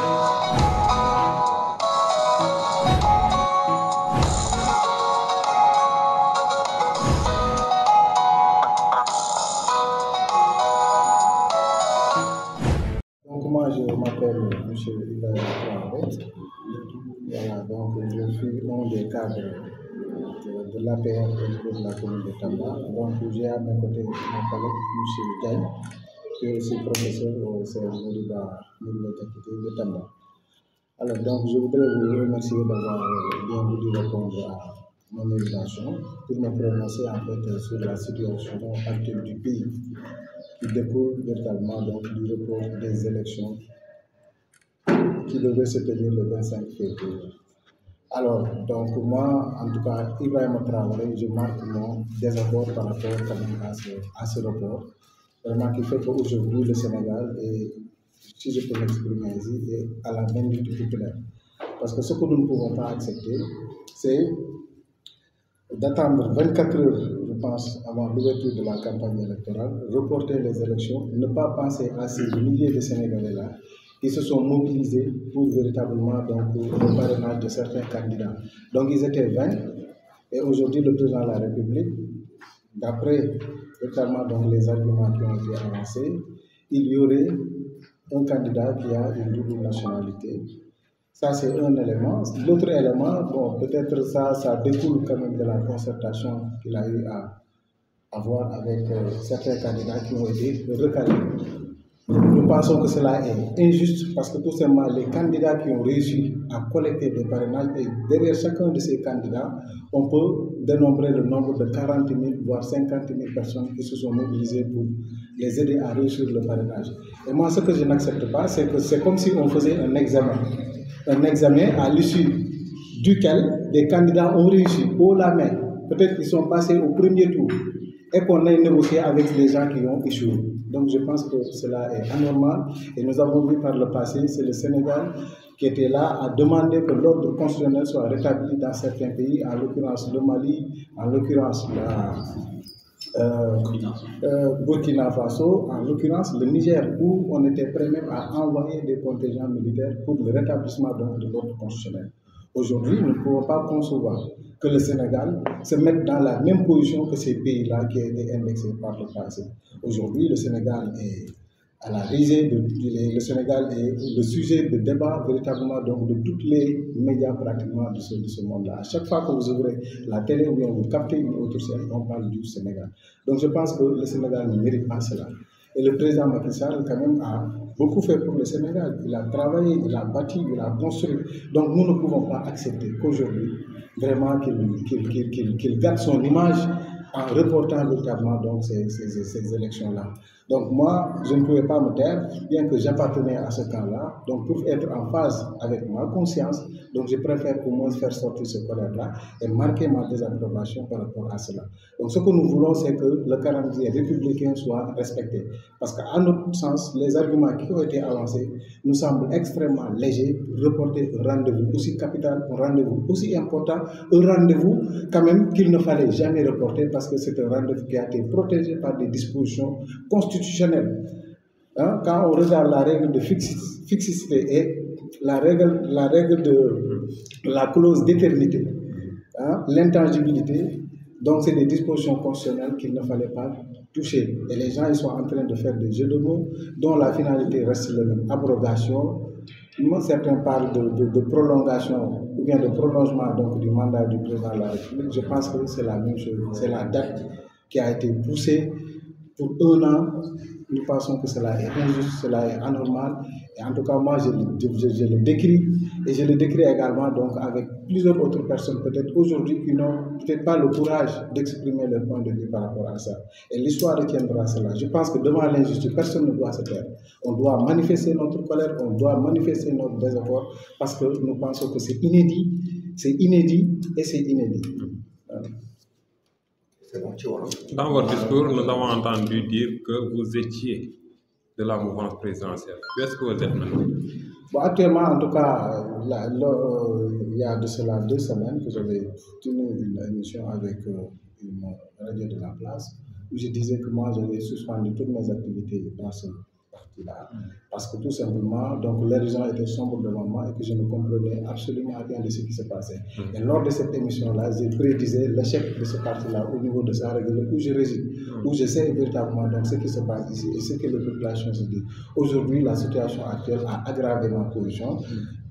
Donc moi je m'appelle M. Ibrahim Traoré. Voilà, donc je suis un des cadres de l'APR au niveau de la commune de Tamba. Donc j'ai à mes côtés mon collègue M. Diagne, qui est aussi professeur au CEM Moriba de Tamba. Alors donc je voudrais vous remercier d'avoir bien voulu répondre à mon invitation pour me prononcer en fait sur la situation actuelle du pays qui découle véritablement donc du report des élections qui devait se tenir le 25 février. Alors, donc moi, en tout cas, Ibrahim Traoré, je marque mon désaccord par rapport quand même à ce report. Vraiment qui fait qu'aujourd'hui, le Sénégal est, si je peux m'exprimer ainsi, est à la main du populaire. Parce que ce que nous ne pouvons pas accepter, c'est d'attendre 24 heures, je pense, avant l'ouverture de la campagne électorale, reporter les élections, ne pas penser à ces milliers de Sénégalais-là qui se sont mobilisés pour véritablement donc, le parrainage de certains candidats. Donc ils étaient 20 et aujourd'hui le président de la République, d'après notamment donc, les arguments qui ont été avancés, il y aurait un candidat qui a une double nationalité. Ça, c'est un élément. L'autre élément, bon, peut-être ça découle quand même de la concertation qu'il a eu à avoir avec certains candidats qui ont été recalés. Nous pensons que cela est injuste parce que tout simplement, les candidats qui ont réussi à collecter des parrainages, et derrière chacun de ces candidats, on peut dénombrer le nombre de 40 000, voire 50 000 personnes qui se sont mobilisées pour les aider à réussir le parrainage. Et moi, ce que je n'accepte pas, c'est que c'est comme si on faisait un examen à l'issue duquel des candidats ont réussi haut la main. Peut-être qu'ils sont passés au premier tour et qu'on ait négocié avec les gens qui ont échoué. Donc je pense que cela est anormal et nous avons vu par le passé, c'est le Sénégal qui était là à demander que l'ordre constitutionnel soit rétabli dans certains pays, en l'occurrence le Mali, en l'occurrence Burkina Faso, en l'occurrence le Niger, où on était prêt même à envoyer des contingents militaires pour le rétablissement donc, de l'ordre constitutionnel. Aujourd'hui, nous ne pouvons pas concevoir que le Sénégal se mette dans la même position que ces pays-là qui ont été indexés par le passé. Aujourd'hui, le Sénégal est à la risée, le Sénégal est le sujet de débat véritablement donc, de tous les médias pratiquement de ce monde-là. À chaque fois que vous ouvrez la télé ou bien vous captez une autre scène, on parle du Sénégal. Donc je pense que le Sénégal ne mérite pas cela. Et le président Macky Sall, quand même, a beaucoup fait pour le Sénégal. Il a travaillé, il a bâti, il a construit. Donc nous ne pouvons pas accepter qu'aujourd'hui, vraiment, qu'il garde son image en reportant véritablement donc, ces élections-là. Donc moi, je ne pouvais pas me taire, bien que j'appartenais à ce camp-là. Donc pour être en phase avec ma conscience, donc je préfère au moins faire sortir ce colère-là et marquer ma désapprobation par rapport à cela. Donc ce que nous voulons, c'est que le calendrier républicain soit respecté. Parce qu'à notre sens, les arguments qui ont été avancés nous semblent extrêmement légers pour reporter un rendez-vous aussi capital, un rendez-vous aussi important, un rendez-vous quand même qu'il ne fallait jamais reporter parce que c'est un rendez-vous qui a été protégé par des dispositions constitutionnelles. Hein? Quand on regarde la règle de fixité et la règle de la clause d'éternité, hein? L'intangibilité, donc c'est des dispositions constitutionnelles qu'il ne fallait pas toucher. Et les gens ils sont en train de faire des jeux de mots dont la finalité reste la même, abrogation. Certains parlent de prolongation ou bien de prolongement donc, du mandat du président de la République. Je pense que c'est la même chose. C'est la date qui a été poussée pour 1 an. Nous pensons que cela est injuste, cela est anormal. Et en tout cas, moi, je le décris. Et je le décris également donc, avec plusieurs autres personnes, peut-être aujourd'hui, qui n'ont peut-être pas le courage d'exprimer leur point de vue par rapport à ça. Et l'histoire retiendra cela. Je pense que devant l'injustice, personne ne doit se taire. On doit manifester notre colère, on doit manifester notre désaccord, parce que nous pensons que c'est inédit et c'est inédit. Voilà. Dans votre discours, nous avons entendu dire que vous étiez de la mouvance présidentielle. Où est-ce que vous êtes maintenant? Bon, actuellement, en tout cas, il y a de cela 2 semaines que j'avais tenu une émission avec une radio de la place où je disais que moi, j'avais suspendu toutes mes activités dans ce parti-là. Parce que tout simplement, donc l'horizon était sombre devant moi et que je ne comprenais absolument rien de ce qui se passait. Et lors de cette émission-là, j'ai prédisé l'échec de ce parti-là au niveau de Sarreguemines où je réside, où je sais véritablement donc ce qui se passe ici et ce que les populations se disent. Aujourd'hui, la situation actuelle a aggravé ma position.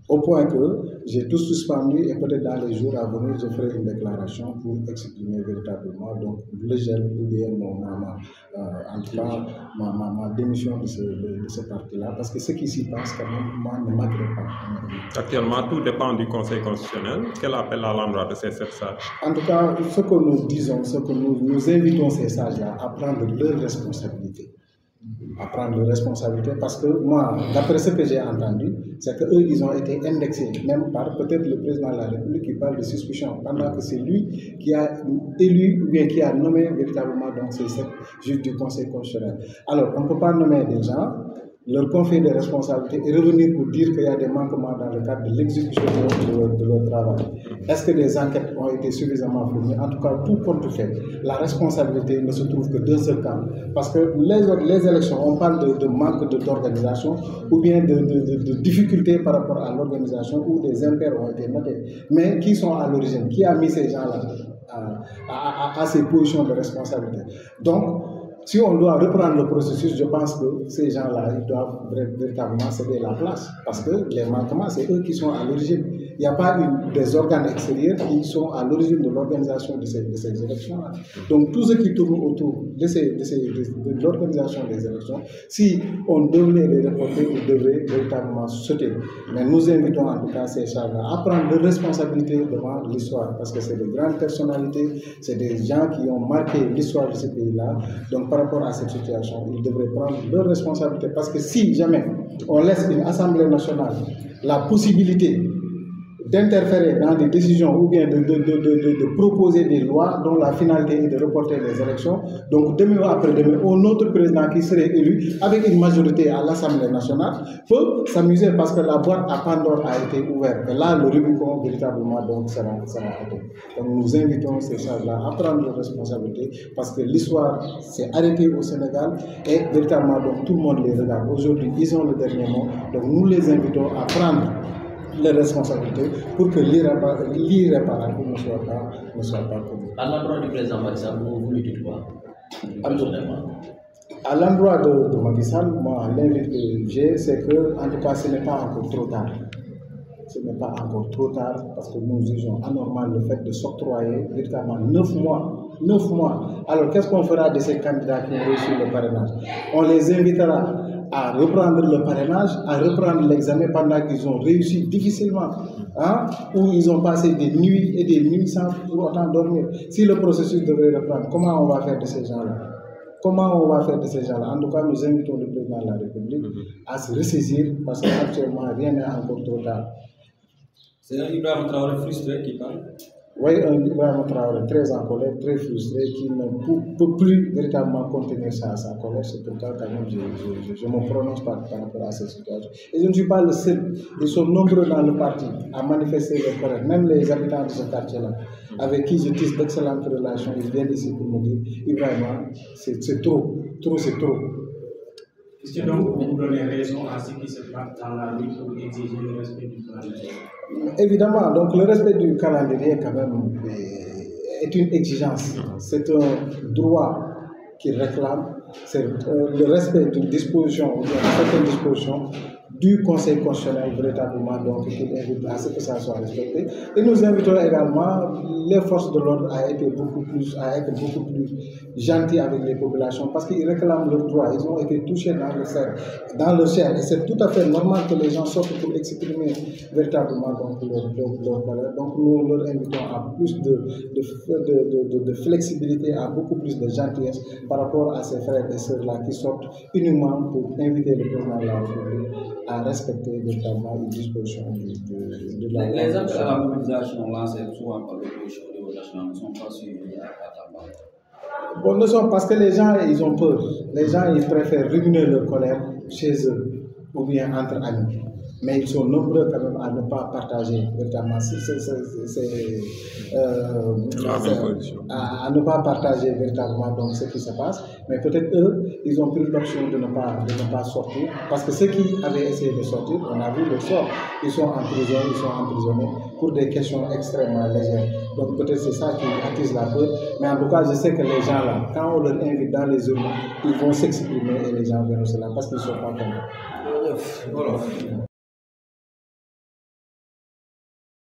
Au point que j'ai tout suspendu et peut-être dans les jours à venir, je ferai une déclaration pour exprimer véritablement donc, le gel ou bien en tout cas ma démission de ce parti-là. Parce que ce qui s'y passe, quand même, moi, ne m'agrée pas. Actuellement, tout dépend du Conseil constitutionnel. Quel appel à l'endroit de ces 7 sages? En tout cas, ce que nous disons, ce que nous invitons ces sages-là à prendre leurs responsabilités. À prendre leurs responsabilités parce que moi, d'après ce que j'ai entendu, c'est qu'eux, ils ont été indexés, même par peut-être le président de la République qui parle de suspicion, pendant que c'est lui qui a élu ou bien qui a nommé véritablement donc ces 7 juges du Conseil constitutionnel. Alors, on ne peut pas nommer des gens, leur confier des responsabilités et revenir pour dire qu'il y a des manquements dans le cadre de l'exécution de leur travail. Est-ce que des enquêtes ont été suffisamment fournies? En tout cas, tout compte fait, la responsabilité ne se trouve que d'un seul camp. Parce que les élections, on parle de manque d'organisation ou bien de difficultés par rapport à l'organisation où des impairs ont été notés. Mais qui sont à l'origine? Qui a mis ces gens-là à ces positions de responsabilité? Donc, si on doit reprendre le processus, je pense que ces gens-là, ils doivent véritablement céder la place. Parce que les manquements, c'est eux qui sont à l'origine. Il n'y a pas des organes extérieurs qui sont à l'origine de l'organisation de ces élections-là. Donc, tout ce qui tourne autour de l'organisation des élections, si on devait les reporter, ils devraient véritablement sauter. Mais nous invitons en tout cas ces gens-là à prendre leurs responsabilités devant l'histoire. Parce que c'est de grandes personnalités, c'est des gens qui ont marqué l'histoire de ce pays-là. Donc, par rapport à cette situation, ils devraient prendre leurs responsabilités. Parce que si jamais on laisse une Assemblée nationale la possibilité d'interférer dans des décisions ou bien de proposer des lois dont la finalité est de reporter les élections. Donc demain ou après-demain, un autre président qui serait élu avec une majorité à l'Assemblée nationale peut s'amuser parce que la boîte à Pandore a été ouverte. Et là, le Rubicon véritablement donc, sera atteint. Donc nous invitons ces gens-là à prendre leurs responsabilités parce que l'histoire s'est arrêtée au Sénégal et véritablement donc, tout le monde les regarde. Aujourd'hui, ils ont le dernier mot. Donc nous les invitons à prendre les responsabilités pour que l'irréparable ne soit pas commis. À l'endroit du président Macky Sall, vous lui dites quoi? À l'endroit de Macky Sall, moi, l'invite que j'ai, c'est que, en tout cas, ce n'est pas encore trop tard. Ce n'est pas encore trop tard parce que nous jugeons anormal le fait de s'octroyer véritablement 9 mois. 9 mois. Alors, qu'est-ce qu'on fera de ces candidats qui ont reçu le parrainage? On les invitera à reprendre le parrainage, à reprendre l'examen pendant qu'ils ont réussi difficilement, où ils ont passé des nuits et des nuits sans pour autant dormir. Si le processus devrait reprendre, comment on va faire de ces gens-là? Comment on va faire de ces gens-là? En tout cas, nous invitons le président de la République à se ressaisir parce qu'actuellement, rien n'est encore trop tard. C'est un Ibrahima Traoré frustré qui parle. Oui, un Ibrahima Traoré très en colère, très frustré, qui ne peut plus véritablement contenir sa colère. C'est pourquoi quand même je me prononce par rapport à cette situation. Et je ne suis pas le seul. Ils sont nombreux dans le parti à manifester leur colère. Même les habitants de ce quartier-là, avec qui je tisse d'excellentes relations, ils viennent ici pour me dire Ibrahima, c'est trop. Trop, c'est trop. Est-ce que donc vous donnez raison à ceux qui se battent dans la rue pour exiger le respect du calendrier? Évidemment, donc le respect du calendrier quand même est une exigence. C'est un droit qu'il réclame. C'est le respect d'une disposition ou d'une certaine disposition du Conseil constitutionnel véritablement donc qu'il invite à ce que ça soit respecté. Et nous invitons également les forces de l'ordre à être beaucoup plus gentils avec les populations parce qu'ils réclament leurs droits. Ils ont été touchés dans leur chair. Et c'est tout à fait normal que les gens sortent pour exprimer véritablement donc leur colère. Donc nous leur invitons à plus de flexibilité, à beaucoup plus de gentillesse par rapport à ces frères et sœurs-là qui sortent uniquement pour inviter le président de la République à respecter véritablement les dispositions de la Les actes à la mobilisation lancés souvent par l'opposition au niveau national ne sont pas suivis à Tamba. Bon, ne sont parce que les gens, ils ont peur. Les gens, ils préfèrent ruminer leur colère chez eux ou bien entre amis. Mais ils sont nombreux quand même à ne pas partager véritablement à ne pas partager véritablement donc ce qui se passe. Mais peut-être eux, ils ont pris l'option de ne pas sortir. Parce que ceux qui avaient essayé de sortir, on a vu le sort. Ils sont en prison, ils sont emprisonnés pour des questions extrêmement légères. Donc peut-être c'est ça qui attise la peur. Mais en tout cas, je sais que les gens là, quand on leur invite dans les urnes, ils vont s'exprimer et les gens verront cela parce qu'ils ne sont pas contents. Voilà.